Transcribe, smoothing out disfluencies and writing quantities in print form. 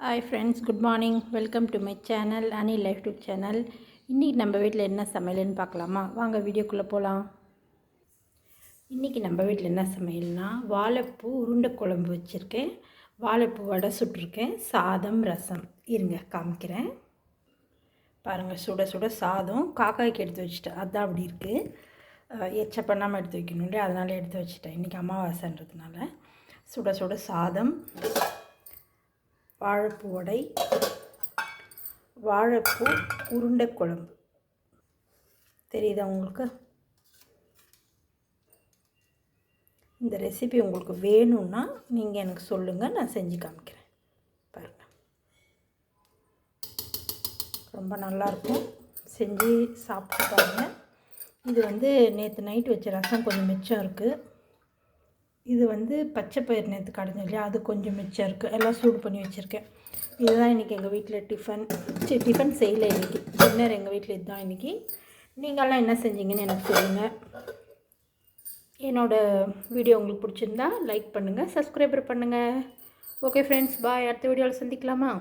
Hi friends, good morning. Welcome to my channel, அனி life tube channel. இன்றைக்கி நம்ம வீட்டில் என்ன சமையல்னு பார்க்கலாமா? வாங்க வீடியோக்குள்ளே போகலாம். இன்றைக்கி நம்ம வீட்டில் என்ன சமையல்னா, வாழைப்பூ உருண்டை குழம்பு வச்சுருக்கேன், வாழைப்பூ வடை சுட்டிருக்கேன், சாதம், ரசம். இருங்க காமிக்கிறேன் பாருங்கள். சுட சுட சாதம் காக்காய்க்கு எடுத்து வச்சுட்டேன், அதுதான் அப்படி இருக்குது. எச்ச பண்ணாமல் எடுத்து வைக்கணும் இல்லையா, அதனால் எடுத்து வச்சுட்டேன். இன்றைக்கி அமாவாசைன்றதுனால. சுட சுட சாதம், வாழைப்பூ வடை, வாழைப்பூ உருண்டை குழம்பு. தெரியுதா உங்களுக்கு? இந்த ரெசிபி உங்களுக்கு வேணும்னா நீங்கள் எனக்கு சொல்லுங்கள், நான் செஞ்சு காமிக்கிறேன். பாருங்கள், ரொம்ப நல்லாயிருக்கும். செஞ்சு சாப்பிட்டு பாருங்கள். இது நேற்று நைட்டு வச்ச ரசம் கொஞ்சம் மிச்சம் இருக்குது. இது பச்சை பயிர் நேற்று கடைஞ்சோம் இல்லையா, அது கொஞ்சம் மிச்சம் இருக்குது. எல்லாம் சூடு பண்ணி வச்சுருக்கேன். இதுதான் இன்றைக்கி எங்கள் வீட்டில் டிஃபன் செய்யலை. இன்றைக்கி டின்னர் எங்கள் வீட்டில் இதுதான் இன்றைக்கி. நீங்கள்லாம் என்ன செஞ்சீங்கன்னு எனக்கு சொல்லுங்கள். என்னோடய வீடியோ உங்களுக்கு பிடிச்சிருந்தா லைக் பண்ணுங்கள், சப்ஸ்கிரைபர் பண்ணுங்கள். ஓகே ஃப்ரெண்ட்ஸ், பாய். அடுத்த வீடியோவில் சந்திக்கலாமா?